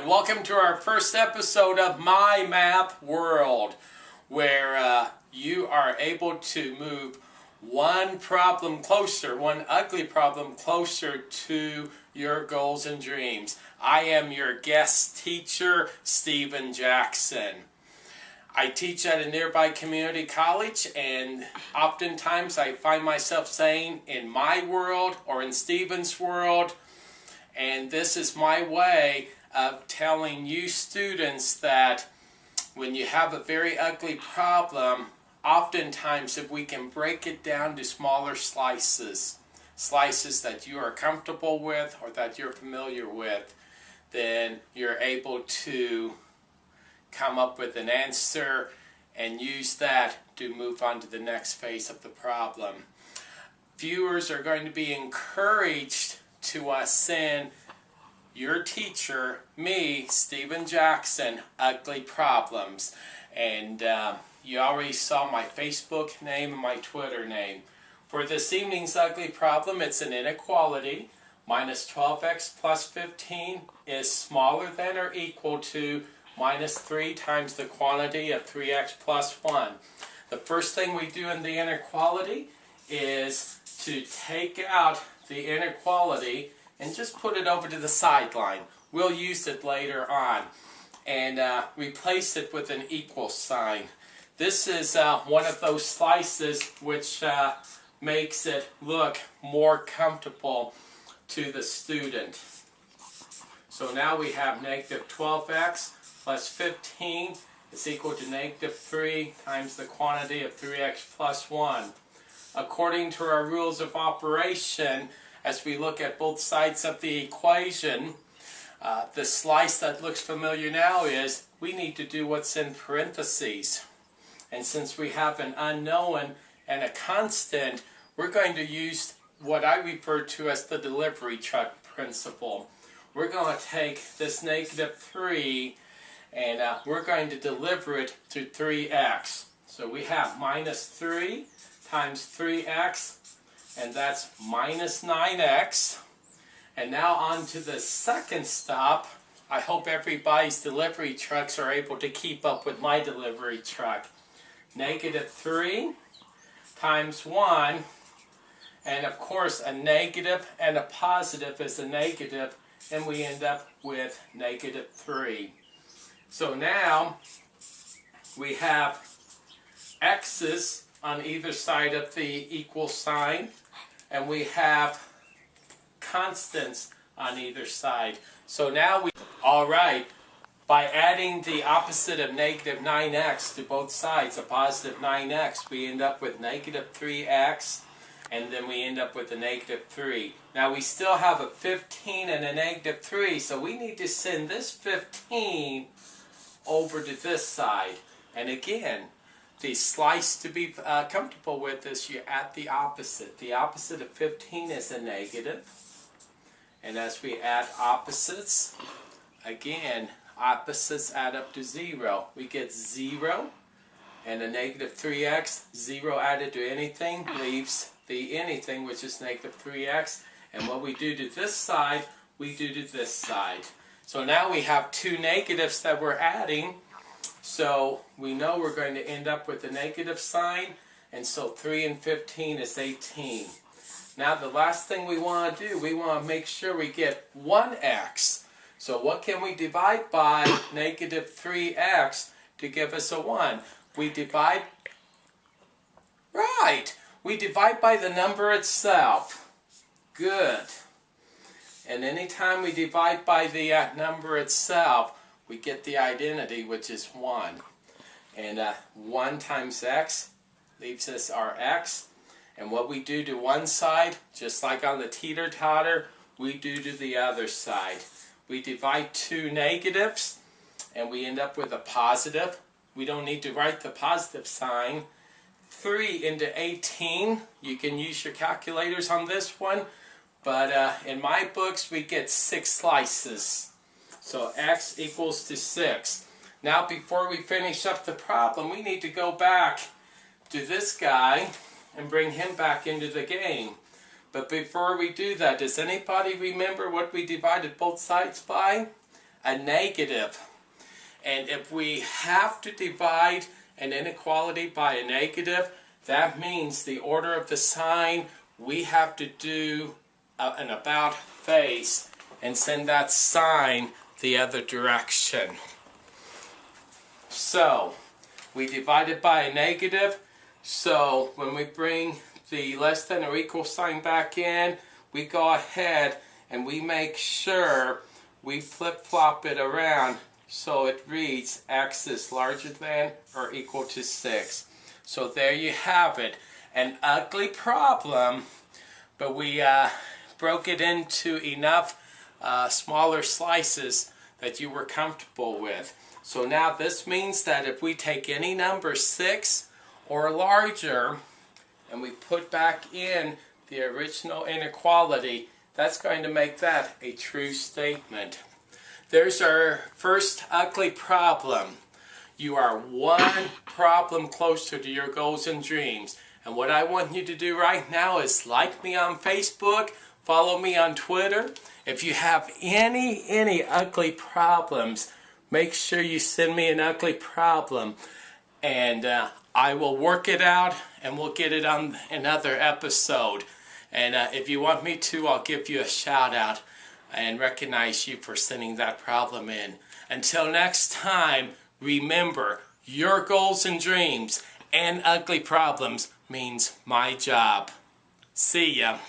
welcome to our first episode of My Math World, where you are able to move one problem closer, one ugly problem closer to your goals and dreams. I am your guest teacher, Stephen Jackson. I teach at a nearby community college, and oftentimes I find myself saying, in my world or in Stephen's world, and this is my way of telling you students that when you have a very ugly problem, oftentimes if we can break it down to smaller slices that you are comfortable with or that you're familiar with, then you're able to come up with an answer and use that to move on to the next phase of the problem. Viewers are going to be encouraged to send your teacher, me, Stephen Jackson, ugly problems. And you already saw my Facebook name and my Twitter name. For this evening's ugly problem, it's an inequality. Minus 12x plus 15 is smaller than or equal to minus 3 times the quantity of 3x plus 1. The first thing we do in the inequality is to take out the inequality and just put it over to the sideline. We'll use it later on. And replace it with an equal sign. This is one of those slices which makes it look more comfortable to the student. So now we have negative 12x plus 15 is equal to negative 3 times the quantity of 3x plus 1. According to our rules of operation, as we look at both sides of the equation, the slice that looks familiar now is we need to do what's in parentheses. And since we have an unknown and a constant, we're going to use what I refer to as the delivery truck principle. We're going to take this negative 3 and we're going to deliver it to 3x. So we have minus 3 times 3x, and that's minus 9x. And now on to the second stop. I hope everybody's delivery trucks are able to keep up with my delivery truck. Negative 3 times 1, and of course a negative and a positive is a negative, and we end up with negative 3. So now we have x's on either side of the equal sign, and we have constants on either side. So now alright, by adding the opposite of negative 9x to both sides, a positive 9x, we end up with negative 3x, and then we end up with a negative 3. Now we still have a 15 and a negative 3, so we need to send this 15 over to this side. And again, the slice to be comfortable with is you add the opposite. The opposite of 15 is a negative. And as we add opposites, again, opposites add up to 0. We get 0 and a negative 3x. 0 added to anything leaves the anything, which is negative 3x. And what we do to this side, we do to this side. So now we have two negatives that we're adding. So we know we're going to end up with a negative sign. And so 3 and 15 is 18. Now the last thing we want to do, we want to make sure we get 1x. So what can we divide by negative 3x to give us a 1? We divide, right, we divide by the number itself. Good. And anytime we divide by the number itself, we get the identity, which is 1. And 1 times x leaves us our x. And what we do to one side, just like on the teeter-totter, we do to the other side. We divide two negatives, and we end up with a positive. We don't need to write the positive sign. 3 into 18, you can use your calculators on this one, but in my books we get 6 slices. So x equals to 6. Now before we finish up the problem, we need to go back to this guy and bring him back into the game. But before we do that, does anybody remember what we divided both sides by? a negative. And if we have to divide an inequality by a negative, that means the order of the sign, we have to do an about face and send that sign the other direction. So, we divided by a negative, so when we bring the less than or equal sign back in, we go ahead and we make sure we flip-flop it around so it reads x is larger than or equal to 6. So there you have it. An ugly problem, but we broke it into enough smaller slices that you were comfortable with. So now this means that if we take any number 6 or larger and we put back in the original inequality, that's going to make that a true statement. There's our first ugly problem. You are one problem closer to your goals and dreams. And what I want you to do right now is like me on Facebook, follow me on Twitter. If you have any ugly problems, make sure you send me an ugly problem. And I will work it out and we'll get it on another episode. And if you want me to, I'll give you a shout out and recognize you for sending that problem in. Until next time, remember, your goals and dreams and ugly problems means my job. See ya.